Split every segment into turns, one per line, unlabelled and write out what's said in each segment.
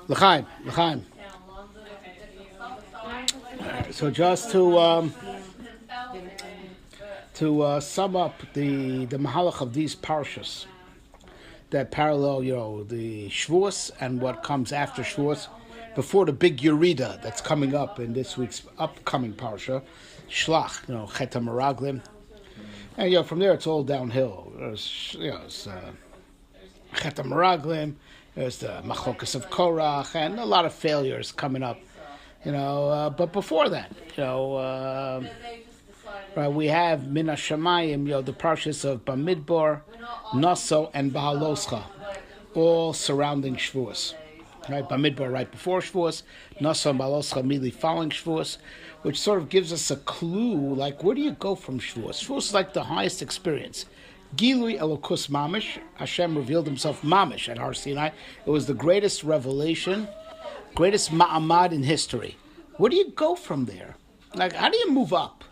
L'chaim. So just to sum up the Bhaalocha of these parshas that parallel, the Shavuos and what comes after Shavuos, before the big Yerida that's coming up in this week's upcoming parsha, Shlach, Chet HaMeraglim, and from there it's all downhill. There's Chet HaMeraglim, there's the Machlokas of Korach, and a lot of failures coming up. But before that, right, we have Min HaShamayim, the parshas of Bamidbar, Naso, and Bhaalocha, all surrounding Shavuos. Right, Bamidbar right before Shavuos, Naso and Bhaalocha immediately following Shavuos, which sort of gives us a clue, like where do you go from Shavuos? Shavuos is like the highest experience. Gilui Elokus Mamish, Hashem revealed himself Mamish at Har Sinai. It was the greatest revelation, greatest ma'amad in history. Where do you go from there? Like, how do you move up?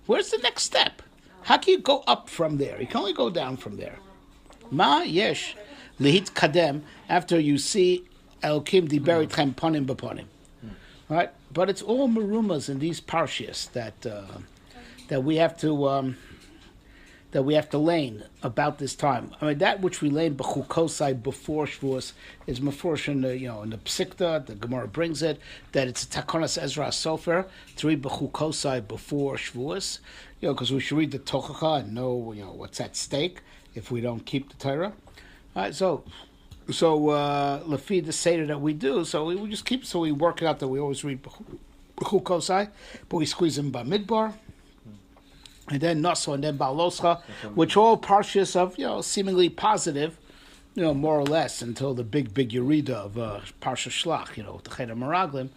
Where's the next step? How can you go up from there? You can only go down from there. Ma yesh lihit kadem, after you see Elokim diber itchem ponim b'ponim. Right? But it's all marumas in these parshias that we have to learn about this time. I mean, that which we learned b'chukosai before Shavuos is mafurish in the Psikta. The Gemara brings it that it's a Takonas Ezra Sofer to read b'chukosai before Shavuos. Because we should read the Tochacha and know what's at stake if we don't keep the Torah. All right, so Lafi the Seder that we do, so we just keep. So we work it out that we always read b'chukosai, but we squeeze in Bamidbar. And then Naso and then Bhaalocha, which all parshas of seemingly positive, more or less until the big Yerida of Parsha Shlach, the Chet HaMeraglim,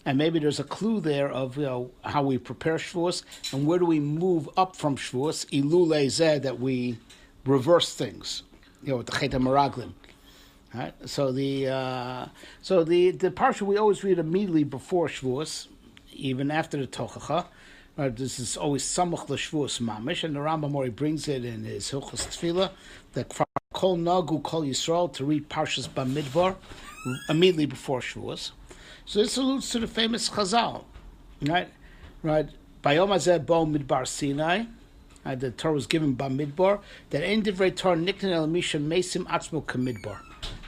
and maybe there's a clue there of how we prepare Shavuos and where do we move up from Shavuos, Ilulei Zeh, that we reverse things, with the Chet HaMeraglim. Right? So the parsha we always read immediately before Shavuos, even after the Tochacha. Right, this is always Samach L'Shvuos Mamish, and the Rambam already brings it in his Hilchos Tefillah that Kol Nagu Kol Yisrael to read Parshas Bamidbar immediately before Shavuos. So this alludes to the famous Chazal, right? Bayom Hazeh Bo Midbar Sinai. The Torah was given Bamidbar that Ein Divrei Torah Niknen El Misha Mesim Atzmo Kamidbar.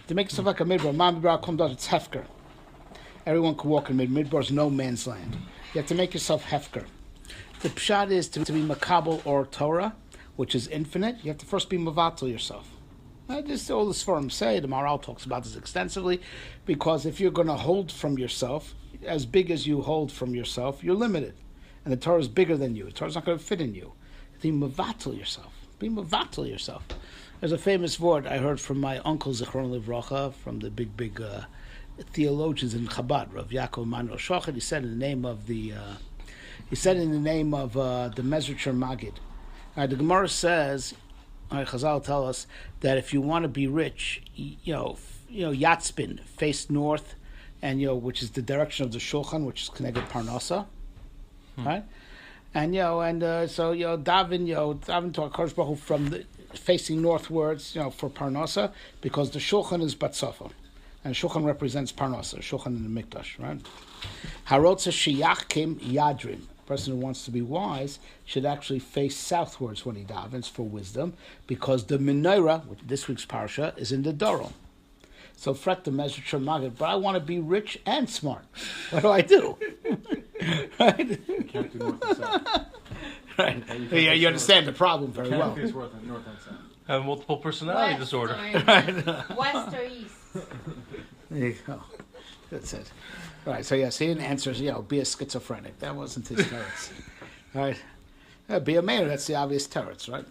To make yourself like a Midbar, Bamidbar comes out, it's Hefker. Everyone can walk in Midbar is no man's land. You have to make yourself Hefker. The pshat is to be makabel or Torah, which is infinite. You have to first be mavatal yourself. This all the Sforim say. The Maharal talks about this extensively, because if you're going to hold from yourself, as big as you hold from yourself, you're limited, and the Torah is bigger than you. The Torah is not going to fit in you. Be mavatal yourself. Be mavatal yourself. There's a famous word I heard from my uncle Zichron Livracha, from the big theologians in Chabad, Rav Yaakov Emanuel Shochet. He said in the name of the Mezritcher Magid. The Gemara says, Chazal tell us that if you want to be rich, Yatzpin, face north, and which is the direction of the Shulchan, which is connected Parnasa, right? And so daven to HaKadosh Baruch Hu from the facing northwards, for Parnasa, because the Shulchan is Batzafa. And Shulchan represents Parnasa, Shulchan in the Mikdash, right? Harotza Shiyachkim Yadrim. A person who wants to be wise should actually face southwards when he davens for wisdom, because the menorah, which this week's parsha, is in the Doron. So fret the Mezritcher Magid, but I want to be rich and smart. What do I do? Right?
You can't do north and south.
Right. You understand the problem very well.
Face north and south.
Have multiple personality
West
disorder.
West or east?
There you go. That's it. Right. So yes, he didn't answer. Be a schizophrenic. That wasn't his teretz. Right. Be a mayor. That's the obvious teretz, right?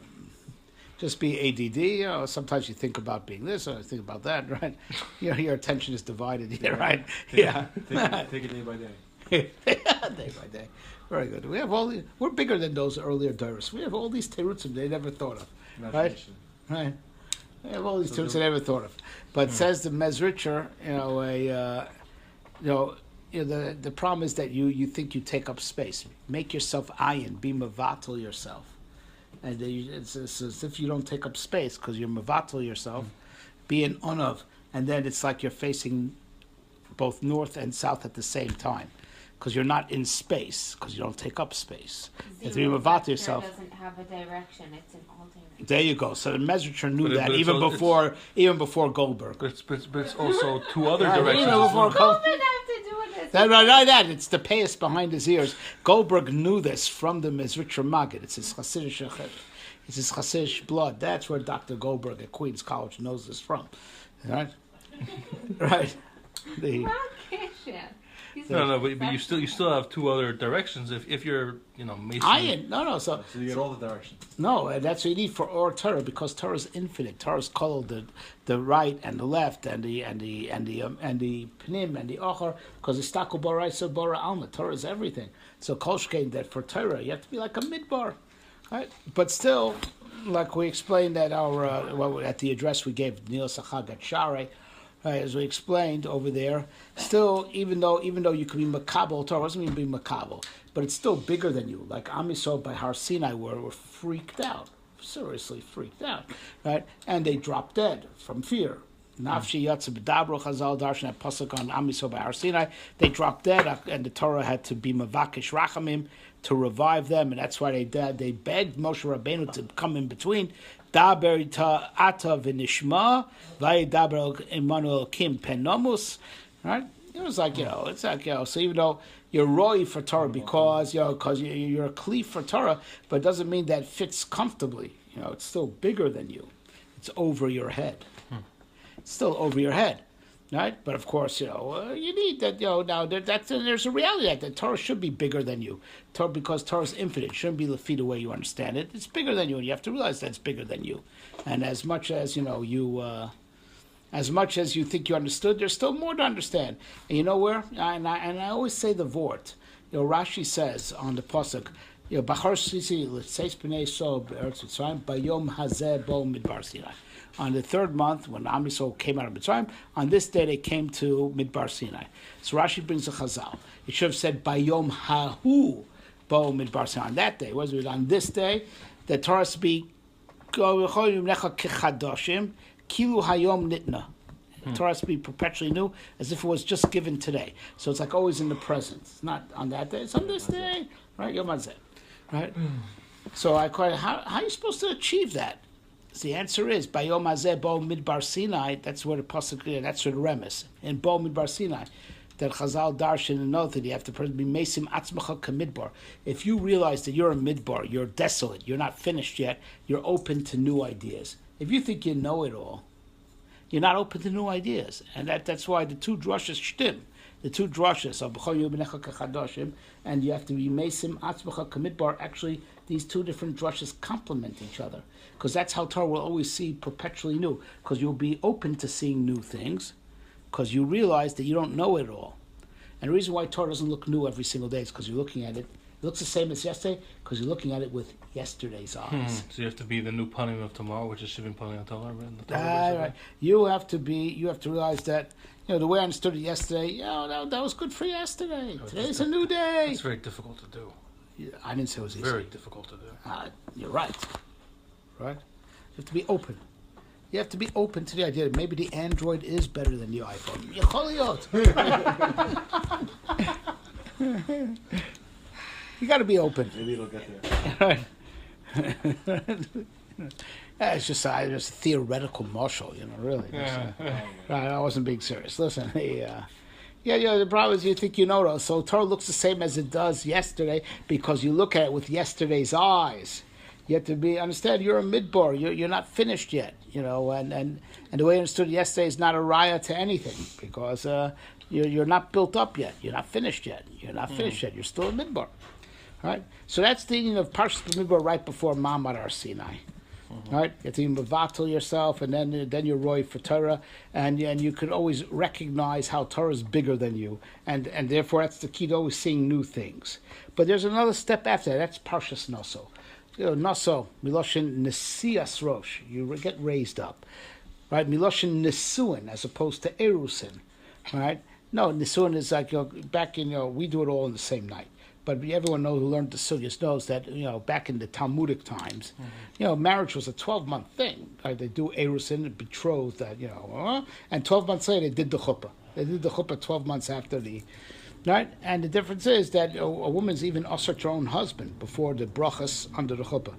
Just be ADD. Sometimes you think about being this or think about that, right? Your attention is divided here, right?
Take it day by day.
Day by day. Very good. We have we're bigger than those earlier Doris. We have all these terutzim they never thought of, right? Right. We have all these terutzim they never thought of. But says the Mezritcher, the problem is that you think you take up space. Make yourself ayin. Be mavatal yourself. And it's as if you don't take up space because you're mavatal yourself. Be an unav. And then it's like you're facing both north and south at the same time, because you're not in space, because you don't take up space. If you move yourself,
doesn't have a direction; it's in all directions.
there you go. So the Mesricher knew
But
that even before Goldberg.
But it's also two other
Right,
directions.
even before
What does that have to do with this?
That it's the payas behind his ears. Goldberg knew this from the Mesricher Maggid. It's his Hasidic blood. That's where Dr. Goldberg at Queens College knows this from. Right? Right.
No, but you still have two other directions if you're Mason.
So
you get all the directions.
no, and that's what you need for Or Torah, because Torah is infinite. Torah is called the right and the left and the pnim and the ochar, because it's taku bara so bara alma. Torah is everything. So kolshkein that for Torah you have to be like a midbar, right? But still, like we explained at at the address we gave Neil Sachag at Share. Right, as we explained over there, still, even though you could be makabel, Torah doesn't mean be makabel, but it's still bigger than you. Like Am Yisrael by Har Sinai were freaked out, seriously freaked out, right? And they dropped dead from fear. Nafshi Yatsa B'Dabro Chazal Darshan at pasuk on Am Yisrael by Har Sinai. They dropped dead, and the Torah had to be mavakish rachamim to revive them, and that's why they did. They begged Moshe Rabbeinu to come in between. Daber ata v'nishma v'yidaber Emmanuel Kim penomus, right? It was like it's like So even though you're roy for Torah because you're a kli for Torah, but it doesn't mean that fits comfortably. It's still bigger than you. It's over your head. It's still over your head. Right, but of course, you need that. Now there's a reality that Torah should be bigger than you, because Torah is infinite. It shouldn't be the way you understand it. It's bigger than you, and you have to realize that it's bigger than you. And as much as as much as you think you understood, there's still more to understand. And you know where? And I always say the vort. Rashi says on the pasuk, Bachar Sisi l'tzeis b'nei so b'eretz Mitzrayim bayom hazeh bo midbar Sinai. On the third month, when Am Yisrael came out of Mitzrayim, on this day they came to Midbar Sinai. So Rashi brings a chazal. It should have said Bayom Hahu Bo Midbar Sinai. On that day, what is it? On this day, the Torah speak Kilu Hayom Nitna. Torah speak perpetually new, as if it was just given today. So it's like always in the present. It's not on that day. It's on this day, right? Yom Hazeh, right? So how are you supposed to achieve that? So the answer is Bayom Hazeh Bo Midbar Sinai. That's where the pasuk. That's where the remes in Bo Midbar Sinai. That Chazal Darshan and know that you have to be Mesim Atzmacha Kamidbar. If you realize that you're a midbar, you're desolate, you're not finished yet, you're open to new ideas. If you think you know it all, you're not open to new ideas, and that's why the two drushes shtim. The two drushes of B'chol Yubenecha Kechadoshim, and you have to be Mesim Atzmacha Kamidbar. Actually, these two different drushes complement each other, because that's how Torah will always see perpetually new, because you'll be open to seeing new things, because you realize that you don't know it all. And the reason why Torah doesn't look new every single day is because you're looking at it. It looks the same as yesterday because you're looking at it with yesterday's eyes.
So you have to be the new panim of tomorrow, which is Shivim panim of Torah.
Right. You have to realize that, the way I understood it yesterday, that was good for yesterday. Today's a new day.
It's very difficult to do.
I didn't say it was easy.
Very difficult to do.
You're right. Right? You have to be open. You have to be open to the idea that maybe the Android is better than the iPhone. You got to be open.
Maybe it'll get there.
It's just a theoretical marshal, really. I wasn't being serious. Listen, the problem is you think you know it. So Torah looks the same as it does yesterday because you look at it with yesterday's eyes. You have to understand you're a midbar. You're not finished yet, and the way you understood yesterday is not a raya to anything because you're not built up yet. You're not finished yet. You're still a midbar, right? So that's the meaning of Parshas Bamidbar right before Ma'amad Har Sinai, right? You have to mevatel yourself, and then you're roy for Torah, and you can always recognize how Torah is bigger than you, and therefore that's the key to always seeing new things. But there's another step after that. That's Parshas Naso. Naso, Miloshin Nesias Rosh, you get raised up, right? Miloshin Nesuin, as opposed to Erusin, right? No, Nesuin is like, back in, we do it all in the same night. But everyone who learned the Sugyas knows that, back in the Talmudic times, marriage was a 12-month thing. Right? They do Erusin, betrothed, and 12 months later they did the chuppah. They did the chuppah 12 months after the, right? And the difference is that a woman's even usher to her own husband before the brachas under the chuppah.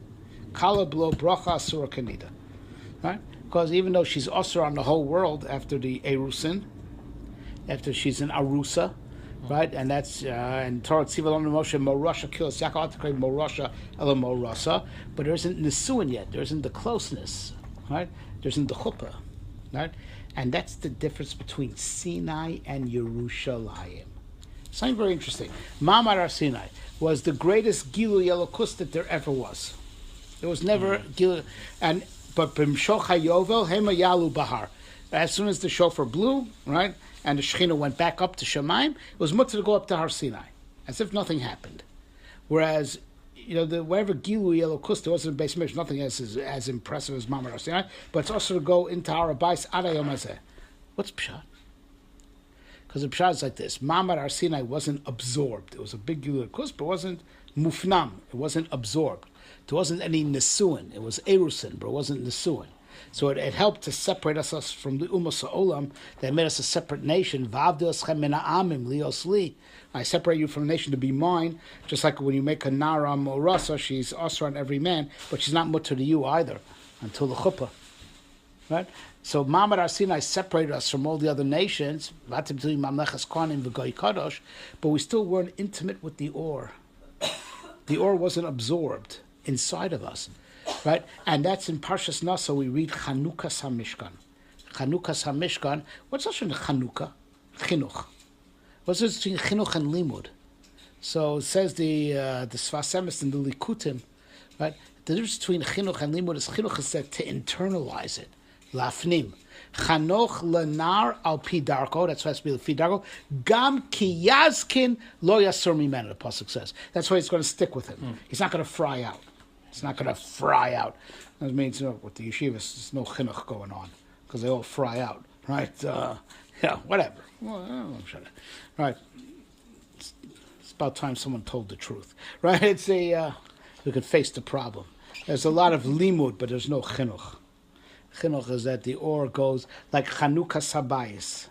Kala below bracha asura kanida, right? Because even though she's usher on the whole world after the erusin, after she's an arusa, right? And that's and Torah Tziva Lom Moshe Morasha kills Yaakov to create Morasha Ela Morasa, but there isn't Nisuin yet. There isn't the closeness, right? There isn't the chuppah, right? And that's the difference between Sinai and Yerushalayim. Something very interesting. Ma'amad Har Sinai was the greatest Gilui Elokus that there ever was. There was never Gilui, but B'mshoch HaYovel Hema Yalu Bahar. As soon as the shofar blew, right, and the Shekhinah went back up to Shemaim, it was mutter to go up to Har Sinai, as if nothing happened. Whereas, wherever Gilui Elokus, there wasn't a base image, nothing as impressive as Ma'amad Har Sinai, but it's also to go into Har Abayis Ad Hayom Hazeh. What's Pshat? Because the Pshat is like this: Ma'amad Har Sinai wasn't absorbed. It was a big Gilui Elokus, but it wasn't mufnam. It wasn't absorbed. There wasn't any Nesuin. It was Erusin, but it wasn't Nesuin. So it helped to separate us from the Ummah Sa'olam that made us a separate nation. I separate you from the nation to be mine, just like when you make a Nara Morasa, she's Asra on every man, but she's not mutter to you either until the Chuppah. Right? So Ma'amad Har Sinai separated us from all the other nations, but we still weren't intimate with the Or. The Or wasn't absorbed inside of us. Right? And that's in Parshas Naso, we read Chanukas HaMishkan. Chanukas HaMishkan. What's also in Chanukah? Chinuch. What's the difference between Chinuch and Limud? So it says the Sfas Emes and the Likutim, right? The difference between Chinuch and Limud is Chinuch is said to internalize it. Lafnim. Chanoch lenar al pi darko. That's why it's pi darko. Gam ki yazkin lo yasur mimenu, the pasuk says. That's why it's going to stick with him. He's not going to fry out. It's not going to fry out. That means, with the yeshivas, there's no chinuch going on because they all fry out, right? Whatever. Well, I'm sure. Right. It's about time someone told the truth, right? It's we could face the problem. There's a lot of limud, but there's no chinuch. Chinuch is that the or goes like Chanukah Sabayis.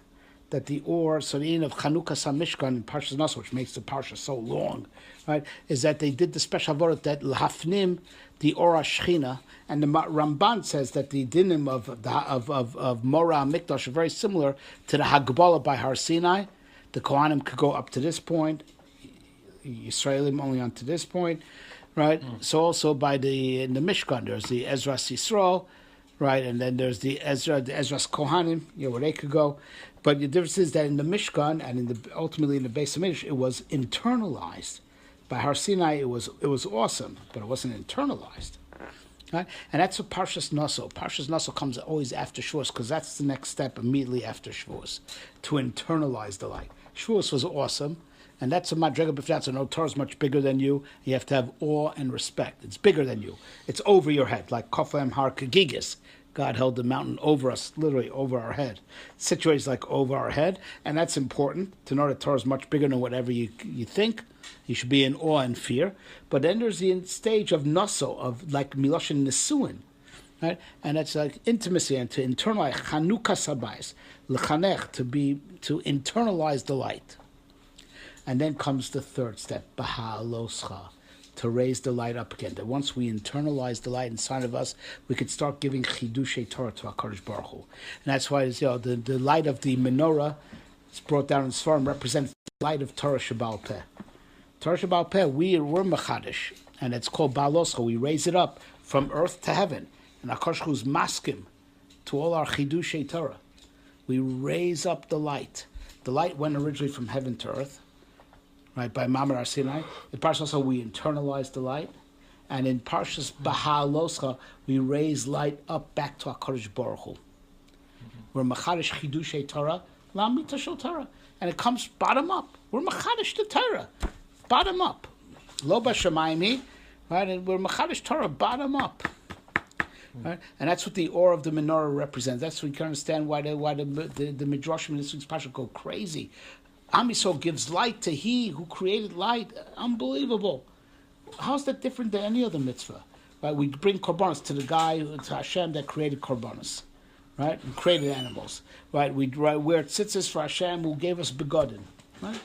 That the or, so the end of Chanukah Samishkan in Parshas Naso, which makes the Parsha so long, right, is that they did the special avodah that L'hafnim, the Or HaShechina, and the Ramban says that the dinim of Mora HaMikdash are very similar to the Hagbala by Har Sinai. The Kohanim could go up to this point, Yisraelim only on to this point, right? So also in the Mishkan, there's the Ezras Yisrael, right, and then there's the Ezras Kohanim, where they could go. But the difference is that in the Mishkan and ultimately in the Beis Hamikdash, it was internalized. By Har Sinai, it was awesome, but it wasn't internalized. Right? And that's what Parshas Naso. Parshas Naso comes always after Shavuos because that's the next step immediately after Shavuos, to internalize the light. Shavuos was awesome, and that's a Madrega B'fnat. So no, Torah is much bigger than you. You have to have awe and respect. It's bigger than you. It's over your head, like Koflam Har Kagigis. God held the mountain over us, literally over our head. Situated like over our head, and that's important to know that Torah is much bigger than whatever you think. You should be in awe and fear. But then there's the stage of Naso, of like Miloshin Nesuin, right? And that's like intimacy and to internalize Chanukah Sabayis, L'chanech, to internalize the light. And then comes the third step, Bhaalocha, to raise the light up again. That once we internalize the light inside of us, we could start giving Chidushay Torah to HaKadosh Baruch Hu. And that's why it's, the light of the menorah, it's brought down in Sfarim, represents the light of Torah Sheba'al Peh. Torah Sheba'al Peh, we're Mechadish, and it's called Bhaalocha. We raise it up from earth to heaven. And HaKadosh Baruch Hu's maskim to all our Chidushay Torah. We raise up the light. The light went originally from heaven to earth, right, by Ma'amad Har Sinai. In Parshas also we internalize the light, and in Parshas Bhaalocha we raise light up back to HaKadosh Baruch Hu. We're Machadish Chidushay Torah, La'amita Shel Torah, and it comes bottom up. We're Machadish the Torah, bottom up. Lo b'shamayim, right, and we're Machadish Torah, bottom up. Right? And that's what the or of the menorah represents. That's what you can understand why the Midrashim in this week's Parsha go crazy. Am Yisrael gives light to He who created light. Unbelievable. How's that different than any other mitzvah? Right? We bring korbanos to the guy, to Hashem that created korbanos. right? And created animals, right? Where it sits is for Hashem who gave us begotten, right?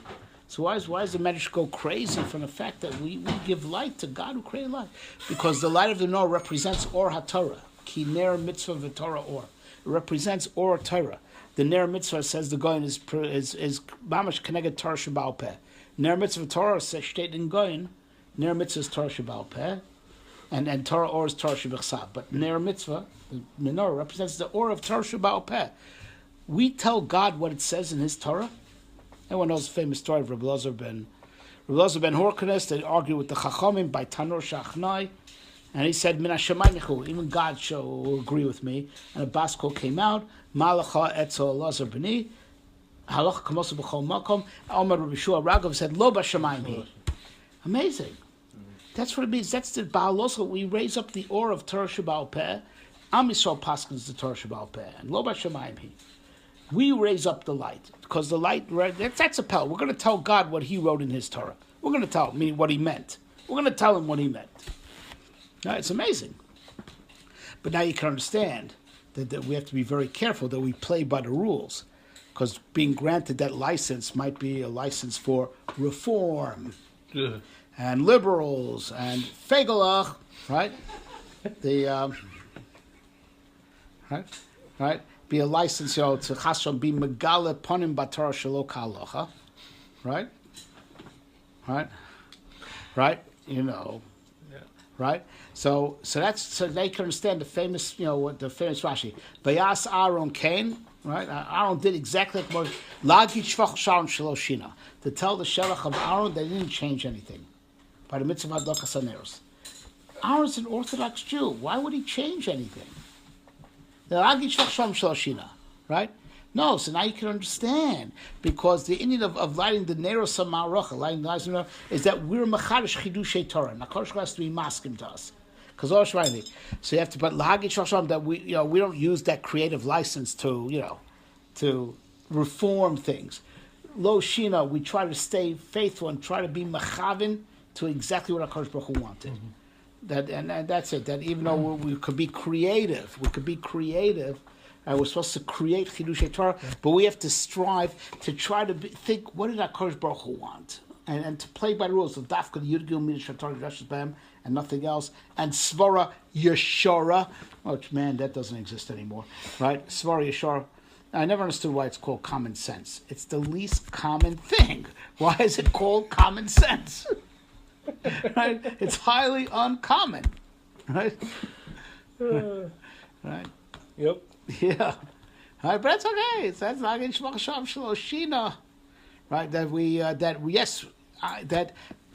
So why does the Medrash go crazy from the fact that we give light to God who created light? Because the light of the Nor represents Or HaTorah, Ki Ner Mitzvah V'Torah Or. It represents Or Torah. The Ner Mitzvah says the Goyin is Mamash Keneged Torah Sheba'al Peh. Ner Mitzvah Torah says state in Goyin, Ner Mitzvah is Torah Sheba'al Peh, and Torah Or is Torah Shebechsav. But Ner Mitzvah, the menorah, represents the Or of Torah Sheba'al Peh. We tell God what it says in His Torah. Everyone knows the famous story of Rabbi Elazar ben Horkanes. They argue with the Chachamim by Tanur Shachnai, and he said, "Min Hashemayim, even God will agree with me." And a baskol came out, Malacha Etzel Elazar b'ni, Halacha Kamosu b'chol makom. Omar Rabbi Shua Ragov said, "Lo b'Shemayim." Amazing. That's what it means. That's the Bhaalocha. We raise up the Or of Torah Sheba'al Peh. Am Yisrael Paskins the Torah Sheba'al Peh, and Lo b'Shemayim. We raise up the light, because the light, that's a pel. We're going to tell God what He wrote in His Torah. We're going to tell Him what He meant. We're going to tell Him what He meant. Now, it's amazing. But now you can understand that we have to be very careful that we play by the rules, because being granted that license might be a license for reform and liberals and fegelach, right? Right? Be a license, to chashon be megale ponim batorah shelo k'halacha, right? Right. So they can understand the famous, the famous Rashi. Vayas Aaron Cain, right? Aaron did exactly like Lagi Shvach Sharon Shaloshina, to tell the Shelach of Aaron they didn't change anything by the mitzvah of Bhaalocha Saneros. Aaron's an Orthodox Jew. Why would he change anything? Right? No, so now you can understand, because the Indian of lighting the Nero Samarocha, lighting the lights is that we're Macharish Chidushay Torah. Nakadosh has to be masking to us. So you have to put Lahagit Shasham that we don't use that creative license to reform things. Lo Shina, we try to stay faithful and try to be Machavin to exactly what HaKadosh Baruch Hu wanted. Mm-hmm. And that's it. That even though we could be creative, and we're supposed to create Chidushei Torah, but we have to strive to try to think, what did HaKadosh Baruch Hu want? And to play by the rules of Dafka, Yudgil, Midah, Torah, Reshus Bam, and nothing else. And Svara Yeshara, which, man, that doesn't exist anymore, right? Svara Yeshara. I never understood why it's called common sense. It's the least common thing. Why is it called common sense? Right? It's highly uncommon, right? Right?
Yep.
Yeah. Right, but that's okay. That's not in Shmachshav Shloshina. Right? That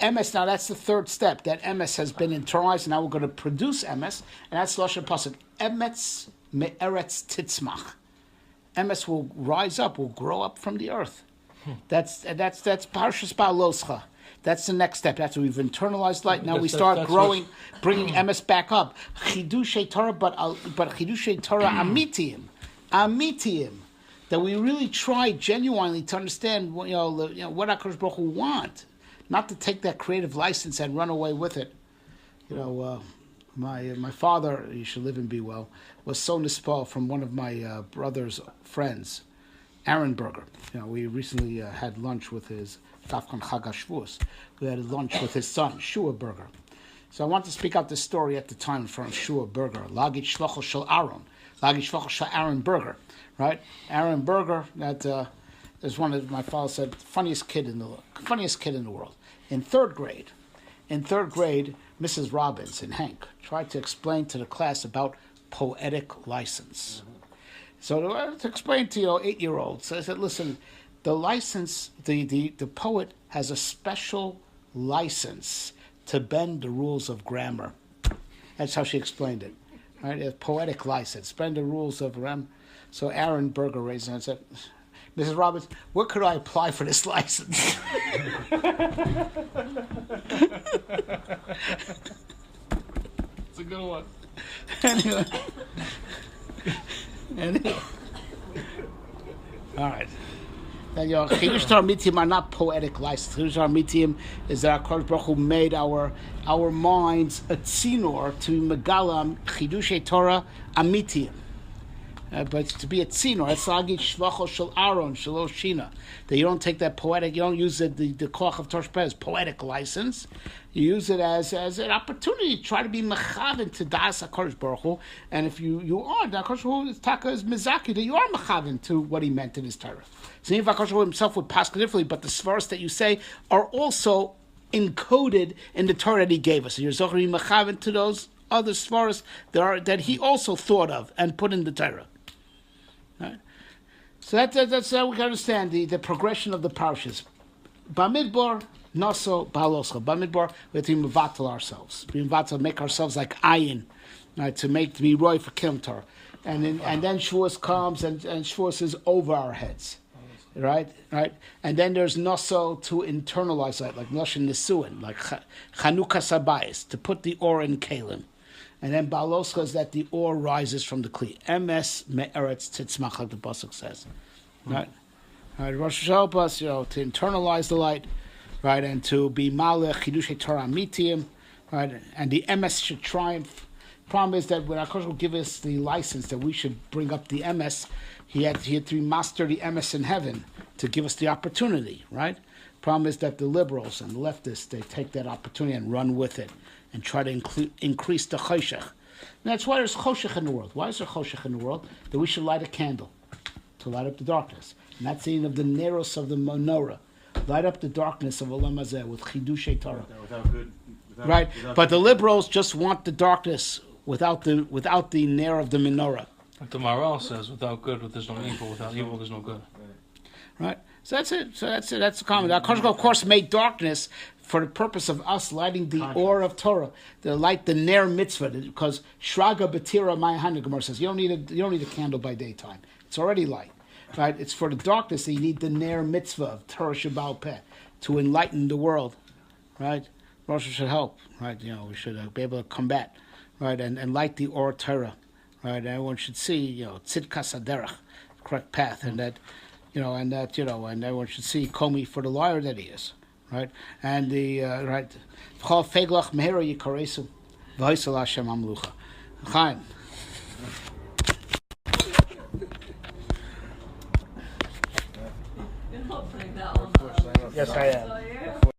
MS, now that's the third step. That MS has been internalized, and now we're going to produce MS, and that's Lashon Pasuk. Emetz me'eretz titzmach. MS will rise up, will grow up from the earth. That's Parshas Bhaalocha. That's the next step. That's we've internalized light. Now we start growing, bringing MS back up. Chidushei Torah, but Chidushei Torah Amitiyim. That we really try genuinely to understand, what HaKadosh Baruch Hu want, not to take that creative license and run away with it. My father, he should live and be well, was so nispal from one of my brother's friends, Aaron Berger. We recently had lunch with his Tafkan Chag HaShavuos. We had lunch with his son, Shua Berger. So I want to speak out this story at the time in front of Shua Berger. Lagit Shlocho Shel Aaron. Lagit Shlocho Shel Aaron Berger. Right? Aaron Berger, that is one of, my father said, funniest kid in the world. In third grade, Mrs. Robbins and Hank tried to explain to the class about poetic license. So to explain to 8-year-olds, I said, listen, the license, the poet has a special license to bend the rules of grammar. That's how she explained it. Right? A poetic license, bend the rules of grammar. So Aaron Berger raised his hand and said, Mrs. Robbins, where could I apply for this license?
It's a good one.
Anyway. All right. Now, Chidush Torah Amitiyim are not poetic license. Chidush Torah Amitiyim is that HaKadosh Baruch Hu made our minds a tzinor to Megalam Chidushei Torah Amitiyim. but to be a tzino, it's lagit shvacho shel Aaron shelo shina. That you don't take that poetic, you don't use the koach of Torah as poetic license. You use it as an opportunity to try to be mechaven to das HaKadosh Baruch Hu. And if you are, the HaKadosh Baruch Hu taka is mizaki, that you are mechaven to what he meant in his Torah. So even if HaKadosh Baruch Hu himself would pass differently, but the svaros that you say are also encoded in the Torah that he gave us. So you're zochri mechaven to those other svaros that he also thought of and put in the Torah. Right? So that's how we can understand the progression of the parashas. Bamidbar, Naso, Bhaalocha. Bamidbar, we have to be mevatel ourselves. We have to make ourselves like ayin, right? To be roy for Kim Torah. And then Shavuos comes and Shavuos is over our heads. Right. And then there's Naso to internalize that, like Noshin Nisuin, like Chanukah Sabayis, to put the ore in Kalim. And then Bhaalocha is that the ore rises from the Kli. Emes me'eretz titzmach, like the Pasuk says. Right? Rosh Hashanah help us, to internalize the light, right, and to be malech chidushay Torah mitiyim, right, and the emes should triumph. Problem is that when HaKadosh will give us the license that we should bring up the emes, he had to master the emes in heaven to give us the opportunity, right? Problem is that the liberals and the leftists, they take that opportunity and run with it and try to increase the choshech. And that's why there's choshech in the world. Why is there choshech in the world? That we should light a candle to light up the darkness. And that's the end of the neros of the menorah. Light up the darkness of Olam Hazeh with chidushay Torah. But the liberals just want the darkness without the nair of the menorah.
Like the Maral says, without good, there's no evil. Without evil, there's no good.
Right. So that's it. That's the comment. HaKadosh of course made darkness for the purpose of us lighting the ore of Torah, to light the ner mitzvah. Because shraga betira ma'ahan, the Gemara says you don't need a candle by daytime. It's already light. Right. It's for the darkness that you need the ner mitzvah of Torah Shabbat Peh to enlighten the world. Right. Rosh should help. Right. We should be able to combat. Right. And light the ore Torah. Right. And everyone should see tzidkas haderech, correct path, and that. And everyone should see Comey for the liar that he is, right? And the right, v'chol feglach mehera yikaresu, v'hoisel Hashem amlucha. Chaim. Yes, I am.